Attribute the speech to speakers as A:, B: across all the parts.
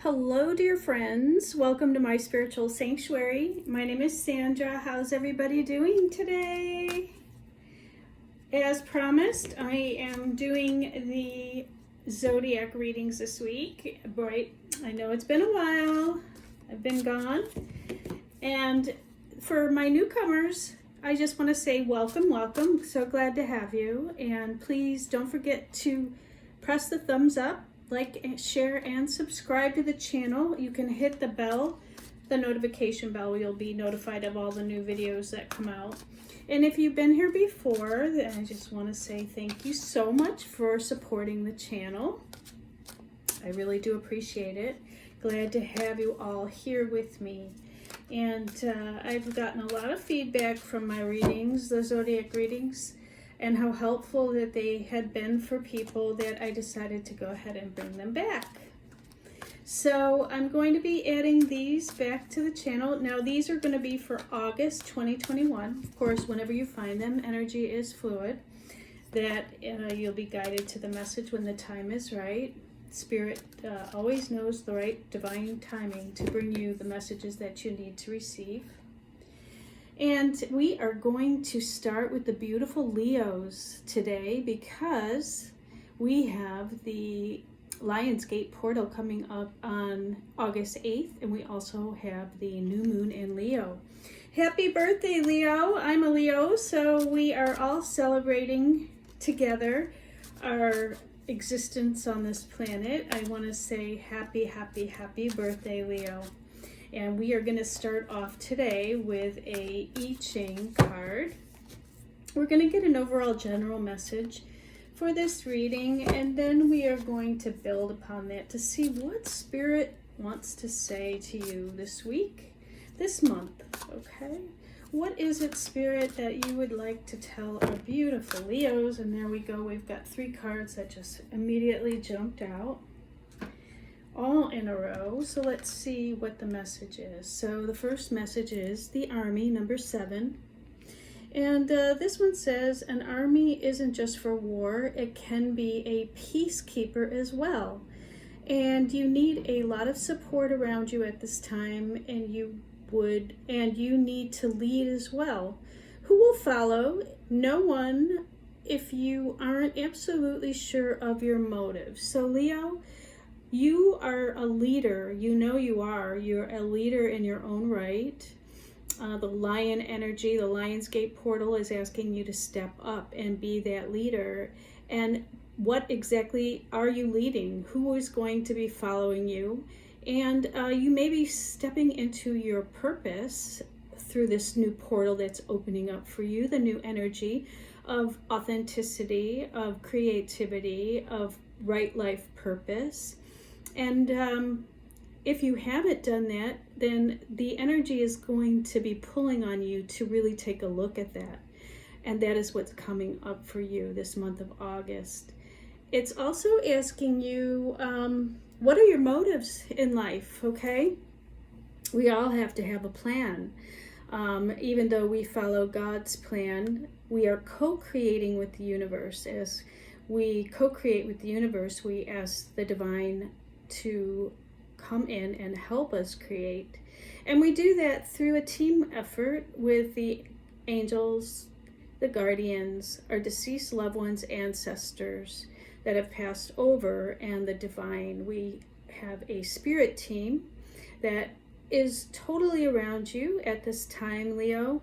A: Hello, dear friends. Welcome to my spiritual sanctuary. My name is Sandra. How's everybody doing today? As promised, I am doing the zodiac readings this week. Right, I know it's been a while. I've been gone. And for my newcomers, I just want to say welcome, welcome. So glad to have you. And please don't forget to press the thumbs up, like, share, and subscribe to the channel. You can hit the bell, the notification bell. You'll be notified of all the new videos that come out. And if you've been here before, I just want to say thank you so much for supporting the channel. I really do appreciate it. Glad to have you all here with me. And I've gotten a lot of feedback from my readings, the zodiac readings, and how helpful that they had been for people that I decided to go ahead and bring them back. So I'm going to be adding these back to the channel. Now these are going to be for August 2021. Of course, whenever you find them, energy is fluid. That you'll be guided to the message when the time is right. Spirit always knows the right divine timing to bring you the messages that you need to receive. And we are going to start with the beautiful Leos today because we have the Lionsgate portal coming up on August 8th, and we also have the new moon in Leo. Happy birthday, Leo! I'm a Leo, so we are all celebrating together our existence on this planet. I want to say happy, happy, happy birthday, Leo. And we are going to start off today with a I Ching card. We're going to get an overall general message for this reading, and then we are going to build upon that to see what Spirit wants to say to you this week, this month, okay? What is it, Spirit, that you would like to tell our beautiful Leos? And there we go. We've got 3 cards that just immediately jumped out, all in a row. So let's see what the message is. So the first message is the army, number 7. And this one says, an army isn't just for war. It can be a peacekeeper as well. And you need a lot of support around you at this time, and you need to lead as well. Who will follow? No one, if you aren't absolutely sure of your motives. So Leo, you are a leader. You know you are. You're a leader in your own right. The lion energy, the Lionsgate portal is asking you to step up and be that leader. And what exactly are you leading? Who is going to be following you? And you may be stepping into your purpose through this new portal that's opening up for you, the new energy of authenticity, of creativity, of right life purpose. And if you haven't done that, then the energy is going to be pulling on you to really take a look at that. And that is what's coming up for you this month of August. It's also asking you, what are your motives in life, okay? We all have to have a plan. Even though we follow God's plan, we are co-creating with the universe. As we co-create with the universe, we ask the divine to come in and help us create. And we do that through a team effort with the angels, the guardians, our deceased loved ones, ancestors that have passed over, and the divine. We have a spirit team that is totally around you at this time, Leo.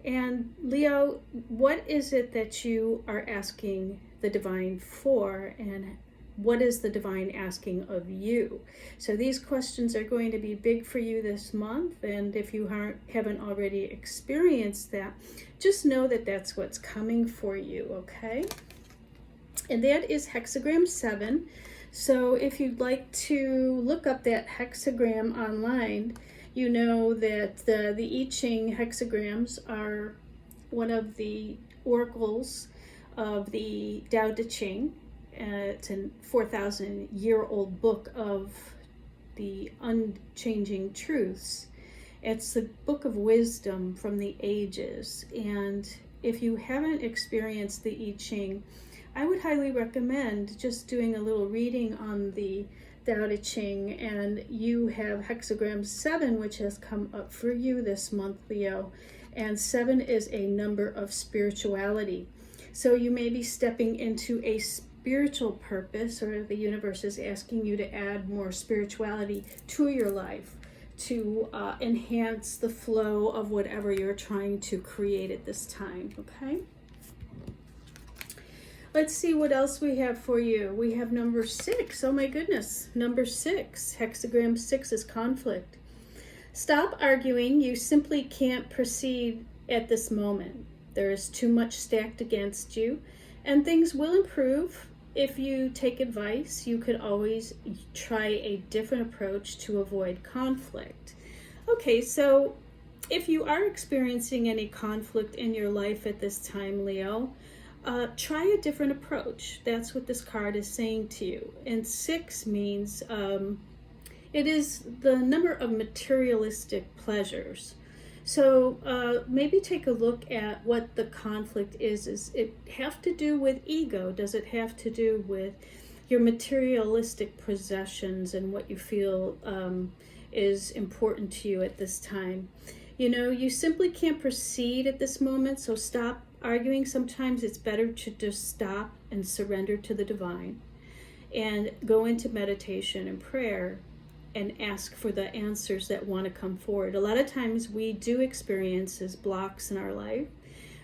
A: And Leo, what is it that you are asking the divine for, and what is the divine asking of you? So these questions are going to be big for you this month, and if you haven't already experienced that, just know that that's what's coming for you, okay? And that is Hexagram 7. So if you'd like to look up that hexagram online, you know that the I Ching hexagrams are one of the oracles of the Tao Te Ching. It's a 4,000-year-old book of the unchanging truths. It's the book of wisdom from the ages. And if you haven't experienced the I Ching, I would highly recommend just doing a little reading on the Tao Te Ching, and you have Hexagram 7, which has come up for you this month, Leo. And 7 is a number of spirituality. So you may be stepping into a spiritual purpose, or the universe is asking you to add more spirituality to your life to enhance the flow of whatever you're trying to create at this time, okay? Let's see what else we have for you. We have number 6. Oh my goodness. Number 6. Hexagram 6 is conflict. Stop arguing. You simply can't proceed at this moment. There is too much stacked against you, and things will improve. If you take advice, you could always try a different approach to avoid conflict. Okay, so if you are experiencing any conflict in your life at this time, Leo, try a different approach. That's what this card is saying to you. And 6 means it is the number of materialistic pleasures. So maybe take a look at what the conflict is. Does it have to do with ego? Does it have to do with your materialistic possessions and what you feel is important to you at this time? You know, you simply can't proceed at this moment, so stop arguing. Sometimes it's better to just stop and surrender to the divine and go into meditation and prayer and ask for the answers that want to come forward. A lot of times we do experience as blocks in our life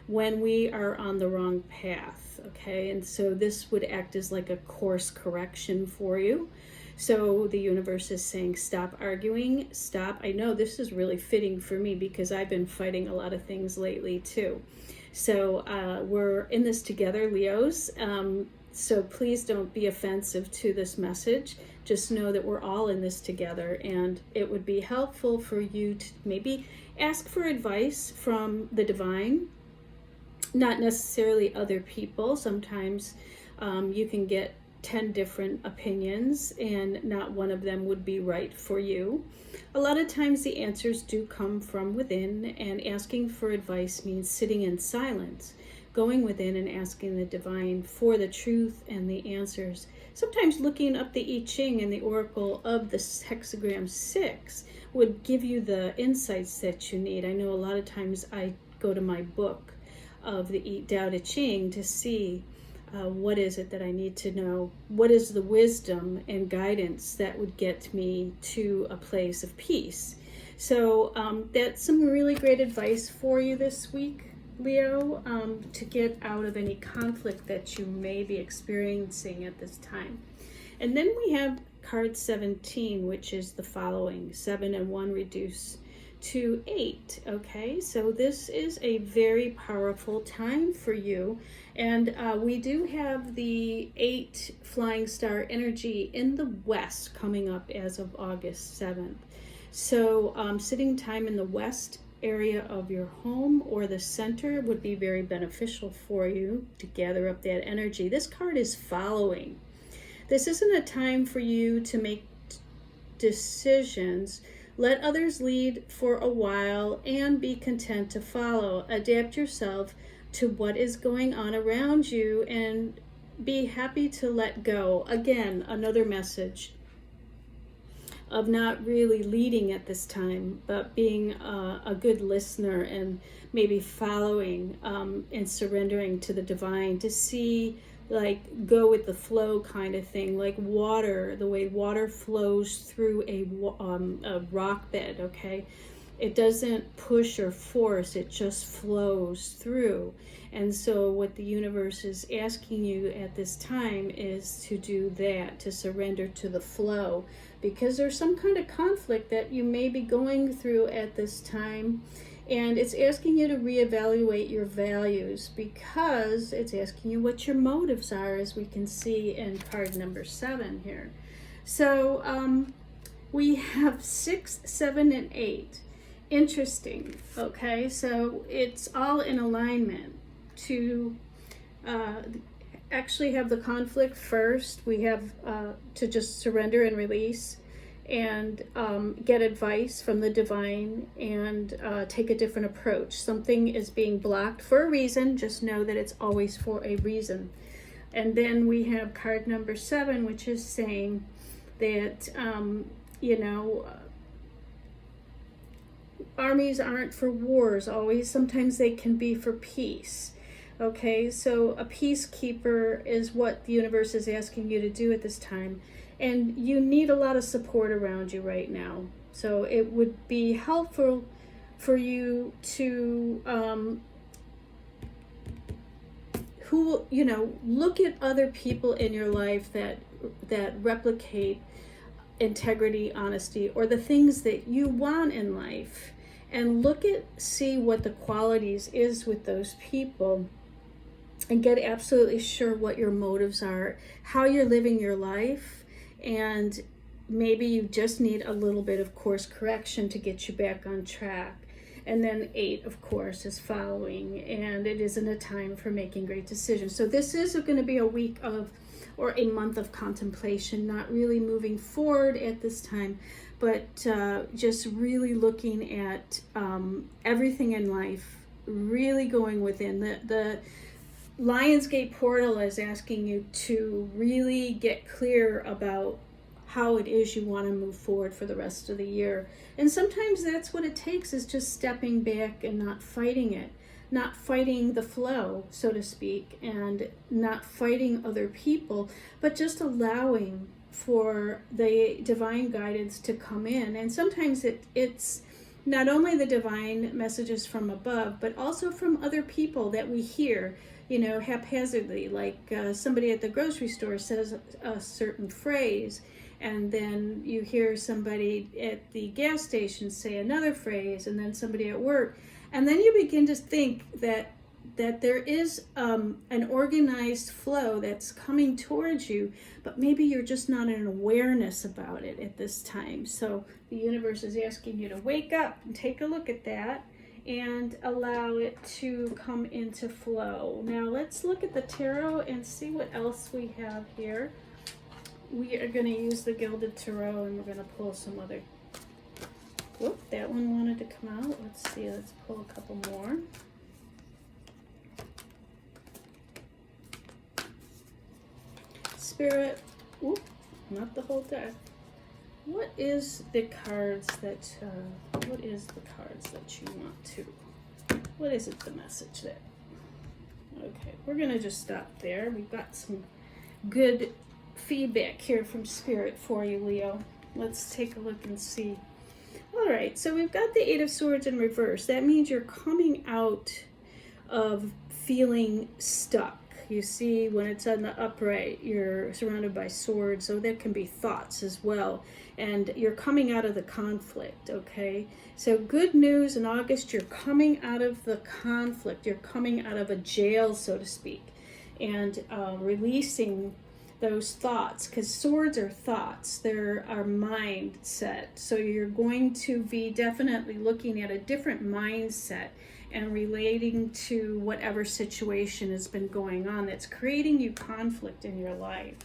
A: when we are on the wrong path, okay? And so this would act as like a course correction for you. So the universe is saying, stop arguing, stop. I know this is really fitting for me because I've been fighting a lot of things lately too. So we're in this together, Leos. So please don't be offensive to this message. Just know that we're all in this together, and it would be helpful for you to maybe ask for advice from the divine, not necessarily other people. Sometimes you can get 10 different opinions and not one of them would be right for you. A lot of times the answers do come from within, and asking for advice means sitting in silence, going within and asking the divine for the truth and the answers. Sometimes looking up the I Ching and the Oracle of the Hexagram 6 would give you the insights that you need. I know a lot of times I go to my book of the Tao Te Ching to see what is it that I need to know? What is the wisdom and guidance that would get me to a place of peace? So that's some really great advice for you this week, Leo, to get out of any conflict that you may be experiencing at this time. And then we have card 17, which is the following: 7 and 1 reduce to 8. Okay, so this is a very powerful time for you, and we do have the 8 flying star energy in the west coming up as of August 7th. So sitting time in the west area of your home or the center would be very beneficial for you to gather up that energy. This card is following. This isn't a time for you to make decisions. Let others lead for a while and be content to follow. Adapt yourself to what is going on around you and be happy to let go. Again, another message of not really leading at this time, but being a good listener and maybe following and surrendering to the divine to see, like, go with the flow kind of thing, like water, the way water flows through a rock bed, okay? It doesn't push or force, it just flows through. And so what the universe is asking you at this time is to do that, to surrender to the flow, because there's some kind of conflict that you may be going through at this time. And it's asking you to reevaluate your values, because it's asking you what your motives are, as we can see in card number 7 here. So we have 6, 7, and 8. Interesting, okay? So it's all in alignment to actually have the conflict first. We have to just surrender and release, and get advice from the divine, and take a different approach. Something is being blocked for a reason. Just know that it's always for a reason. And then we have card number 7, which is saying that, you know, armies aren't for wars always. Sometimes they can be for peace. Okay, so a peacekeeper is what the universe is asking you to do at this time. And you need a lot of support around you right now. So it would be helpful for you to, look at other people in your life that replicate integrity, honesty, or the things that you want in life. And see what the qualities is with those people, and get absolutely sure what your motives are, how you're living your life, and maybe you just need a little bit of course correction to get you back on track. And then 8, of course, is following, and it isn't a time for making great decisions. So this is going to be a week of, or a month of contemplation, not really moving forward at this time, but just really looking at everything in life, really going within. The Lionsgate portal is asking you to really get clear about how it is you want to move forward for the rest of the year. And sometimes that's what it takes, is just stepping back and not fighting it, not fighting the flow, so to speak, and not fighting other people, but just allowing for the divine guidance to come in. And sometimes it's not only the divine messages from above, but also from other people that we hear, haphazardly, like somebody at the grocery store says a certain phrase, and then you hear somebody at the gas station say another phrase, and then somebody at work, and then you begin to think that there is an organized flow that's coming towards you, but maybe you're just not in awareness about it at this time. So the universe is asking you to wake up and take a look at that and allow it to come into flow. Now let's look at the tarot and see what else we have here. We are going to use the Gilded Tarot, and we're going to pull some other. Whoop, that one wanted to come out. Let's see, let's pull a couple more. Spirit, whoop, not the whole deck. What is the cards that you want to, what is it, the message that, okay, we're going to just stop there. We've got some good feedback here from Spirit for you, Leo. Let's take a look and see. All right, so we've got the 8 of Swords in reverse. That means you're coming out of feeling stuck. You see, when it's on the upright, you're surrounded by swords, so there can be thoughts as well. And you're coming out of the conflict, okay? So good news in August, you're coming out of the conflict. You're coming out of a jail, so to speak, and releasing those thoughts, because swords are thoughts. They're our mindset. So you're going to be definitely looking at a different mindset and relating to whatever situation has been going on that's creating you conflict in your life.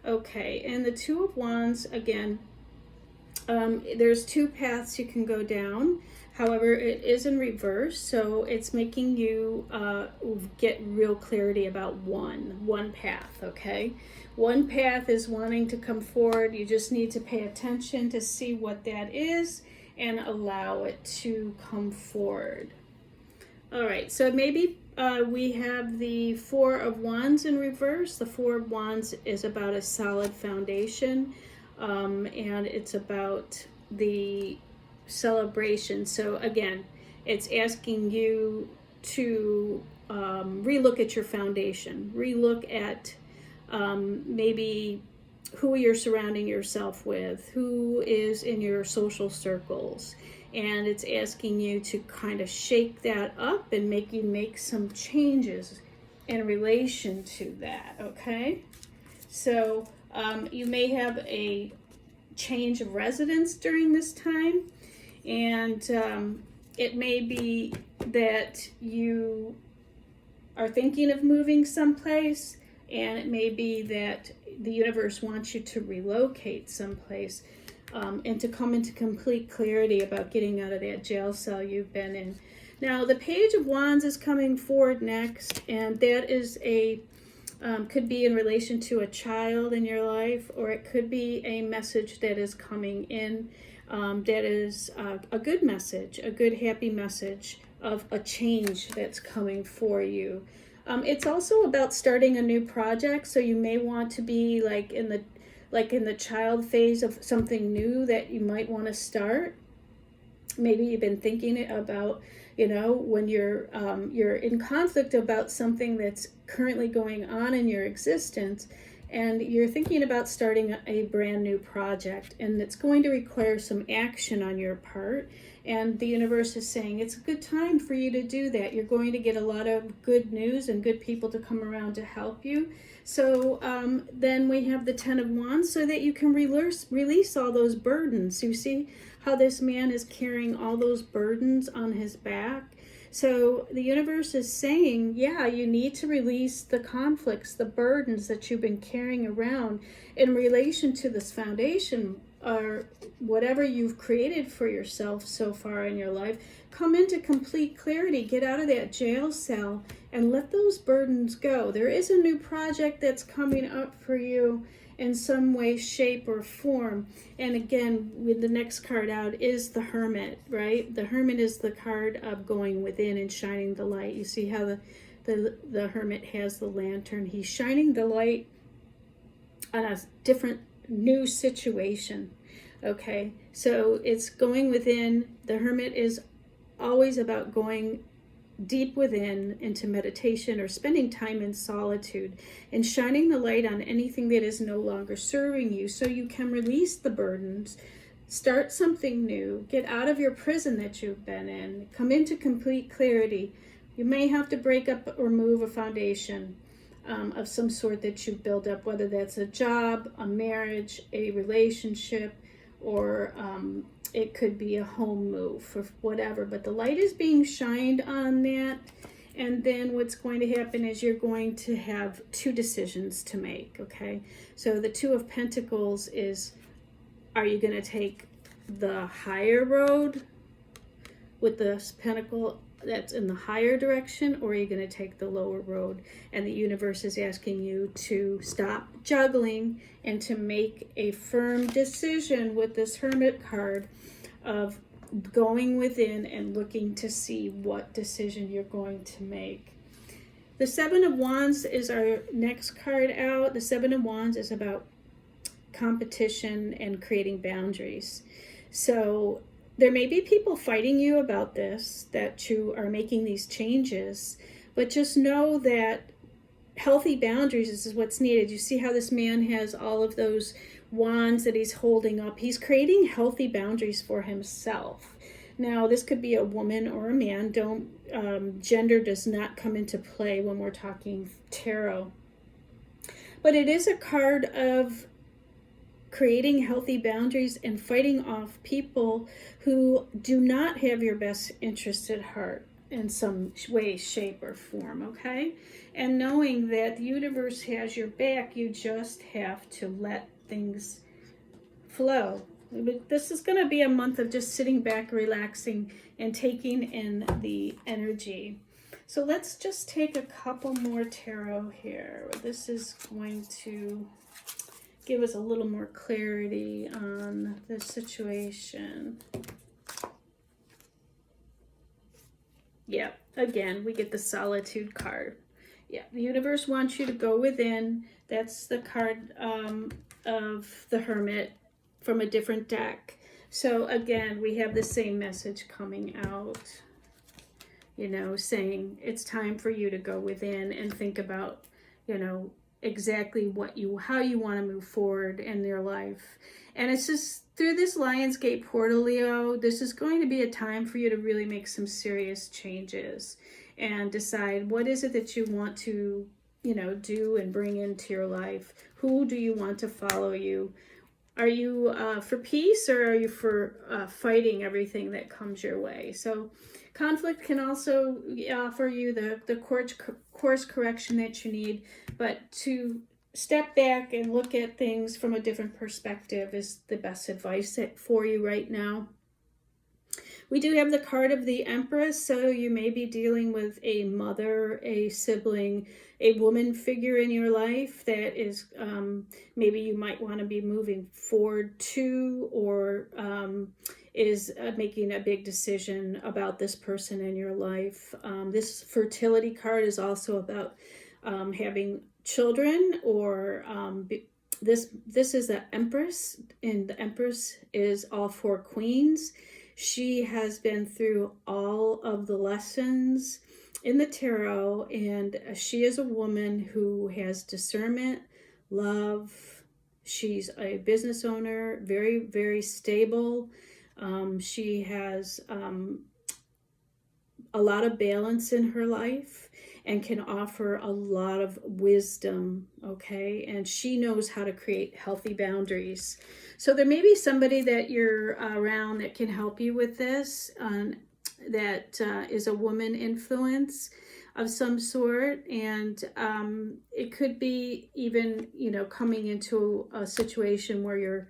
A: Okay, and the 2 of Wands, again, there's 2 paths you can go down. However, it is in reverse, so it's making you get real clarity about one path, okay? One path is wanting to come forward. You just need to pay attention to see what that is and allow it to come forward. All right, so maybe we have the 4 of Wands in reverse. The 4 of Wands is about a solid foundation, and it's about the celebration. So again, it's asking you to relook at your foundation, relook at maybe who you're surrounding yourself with, who is in your social circles, and it's asking you to kind of shake that up and make some changes in relation to that, okay? So you may have a change of residence during this time, and it may be that you are thinking of moving someplace, and it may be that the universe wants you to relocate someplace, and to come into complete clarity about getting out of that jail cell you've been in. Now, the Page of Wands is coming forward next, and that is a Could be in relation to a child in your life, or it could be a message that is coming in that is a good message, a good happy message of a change that's coming for you. It's also about starting a new project, so you may want to be like in the child phase of something new that you might want to start. Maybe you've been thinking about, when you're in conflict about something that's currently going on in your existence, and you're thinking about starting a brand new project, and it's going to require some action on your part. And the universe is saying it's a good time for you to do that. You're going to get a lot of good news and good people to come around to help you. So then we have the Ten of Wands, so that you can release all those burdens. You see how this man is carrying all those burdens on his back? So the universe is saying, yeah, you need to release the conflicts, the burdens that you've been carrying around in relation to this foundation, or whatever you've created for yourself so far in your life. Come into complete clarity, get out of that jail cell, and let those burdens go. There is a new project that's coming up for you in some way, shape, or form. And again, with the next card out is the Hermit, right? The Hermit is the card of going within and shining the light. You see how the Hermit has the lantern. He's shining the light on a different new situation. Okay, so it's going within. The Hermit is always about going deep within into meditation or spending time in solitude and shining the light on anything that is no longer serving you, so you can release the burdens, start something new, get out of your prison that you've been in, come into complete clarity. You may have to break up or move a foundation of some sort that you build up, whether that's a job, a marriage, a relationship, or it could be a home move or whatever. But the light is being shined on that. And then what's going to happen is you're going to have two decisions to make, okay? So the Two of Pentacles is, are you going to take the higher road with the pentacle that's in the higher direction, or are you going to take the lower road? And the universe is asking you to stop juggling and to make a firm decision with this Hermit card of going within and looking to see what decision you're going to make. The Seven of Wands is our next card out. The Seven of Wands is about competition and creating boundaries. So there may be people fighting you about this, that you are making these changes, but just know that healthy boundaries is what's needed. You see how this man has all of those wands that he's holding up. He's creating healthy boundaries for himself. Now, this could be a woman or a man. Gender does not come into play when we're talking tarot. But it is a card of creating healthy boundaries and fighting off people who do not have your best interest at heart in some way, shape, or form, okay? And knowing that the universe has your back, you just have to let things flow. This is going to be a month of just sitting back, relaxing, and taking in the energy. So let's just take a couple more tarot here. This is going to give us a little more clarity on the situation. Yeah, again, we get the Solitude card. Yeah, the universe wants you to go within. That's the card of the Hermit from a different deck. So again, we have the same message coming out, saying it's time for you to go within and think about, exactly how you want to move forward in your life. And it's just through this Lionsgate portal, Leo, this is going to be a time for you to really make some serious changes and decide what is it that you want to, do and bring into your life. Who do you want to follow you? Are you for peace, or are you for fighting everything that comes your way? So conflict can also offer you the course correction that you need, but to step back and look at things from a different perspective is the best advice for you right now. We do have the card of the Empress, so you may be dealing with a mother, a sibling, a woman figure in your life that is maybe you might want to be moving forward to, or is making a big decision about this person in your life. This fertility card is also about having children, or this is the Empress, and the Empress is all four queens. She has been through all of the lessons in the tarot, and she is a woman who has discernment, love. She's a business owner, very, very stable. She has a lot of balance in her life and can offer a lot of wisdom, okay? And she knows how to create healthy boundaries. So there may be somebody that you're around that can help you with this, that is a woman influence of some sort. And it could be even, coming into a situation where your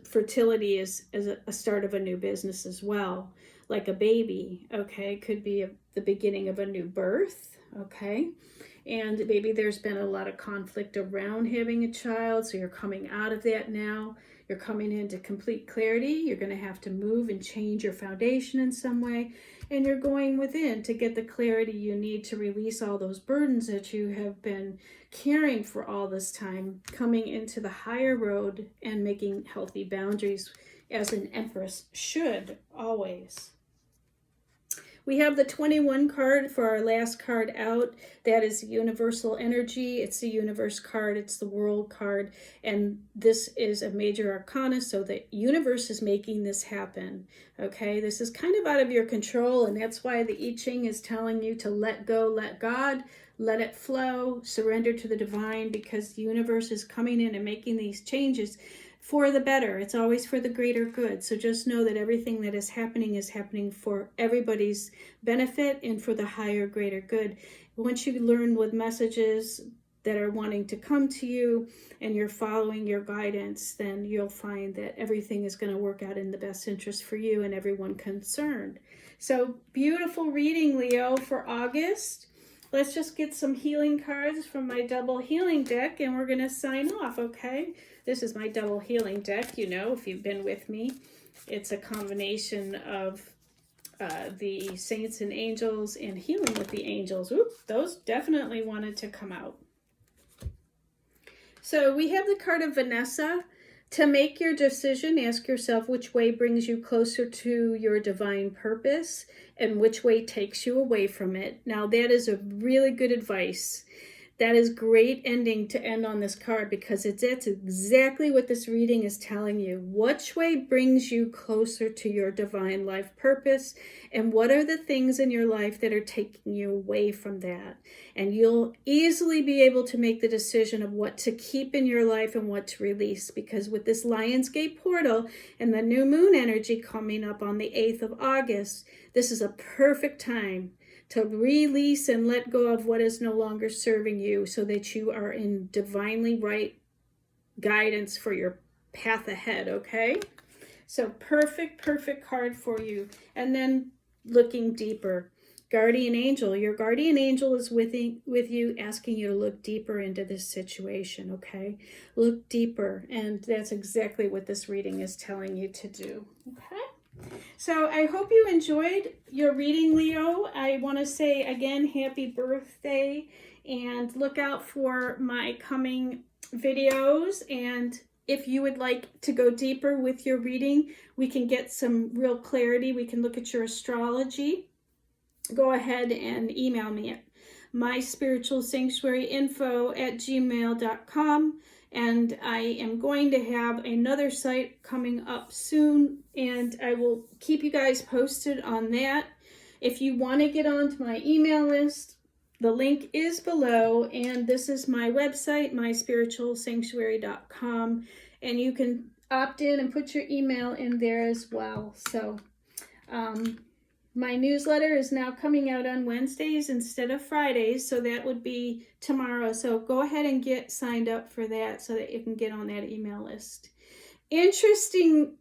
A: fertility is a start of a new business as well, like a baby, okay? Could be the beginning of a new birth, okay? And maybe there's been a lot of conflict around having a child, so you're coming out of that now. You're coming into complete clarity. You're going to have to move and change your foundation in some way, and you're going within to get the clarity you need to release all those burdens that you have been carrying for all this time, coming into the higher road and making healthy boundaries, as an Empress should always. We have the 21 card for our last card out. That is universal energy. It's the universe card. It's the world card. And this is a major arcana, so the universe is making this happen. Okay, this is kind of out of your control, and that's why the I Ching is telling you to let go, let God, let it flow, surrender to the divine, because the universe is coming in and making these changes for the better. It's always for the greater good. So just know that everything that is happening for everybody's benefit and for the higher, greater good. Once you learn what messages that are wanting to come to you and you're following your guidance, then you'll find that everything is going to work out in the best interest for you and everyone concerned. So beautiful reading, Leo, for August. Let's just get some healing cards from my double healing deck and we're going to sign off, okay? This is my double healing deck, if you've been with me. It's a combination of the saints and angels and healing with the angels. Oop, those definitely wanted to come out. So we have the card of Vanessa. To make your decision, ask yourself which way brings you closer to your divine purpose and which way takes you away from it. Now that is a really good advice. That is great ending to end on this card, because that's exactly what this reading is telling you. Which way brings you closer to your divine life purpose, and what are the things in your life that are taking you away from that? And you'll easily be able to make the decision of what to keep in your life and what to release, because with this Lionsgate portal and the new moon energy coming up on the 8th of August, this is a perfect time to release and let go of what is no longer serving you, so that you are in divinely right guidance for your path ahead, okay? So perfect card for you. And then looking deeper, guardian angel. Your guardian angel is with you, asking you to look deeper into this situation, okay? Look deeper, and that's exactly what this reading is telling you to do, okay? So I hope you enjoyed your reading, Leo. I want to say again, happy birthday, and look out for my coming videos. And if you would like to go deeper with your reading, we can get some real clarity. We can look at your astrology. Go ahead and email me at myspiritualsanctuaryinfo@gmail.com. And I am going to have another site coming up soon, and I will keep you guys posted on that. If you want to get onto my email list, the link is below, and this is my website, myspiritualsanctuary.com, and you can opt in and put your email in there as well. So my newsletter is now coming out on Wednesdays instead of Fridays, so that would be tomorrow. So go ahead and get signed up for that so that you can get on that email list. Interesting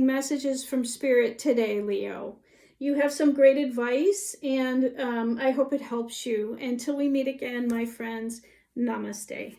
A: messages from Spirit today, Leo. You have some great advice, and I hope it helps you. Until we meet again, my friends, namaste.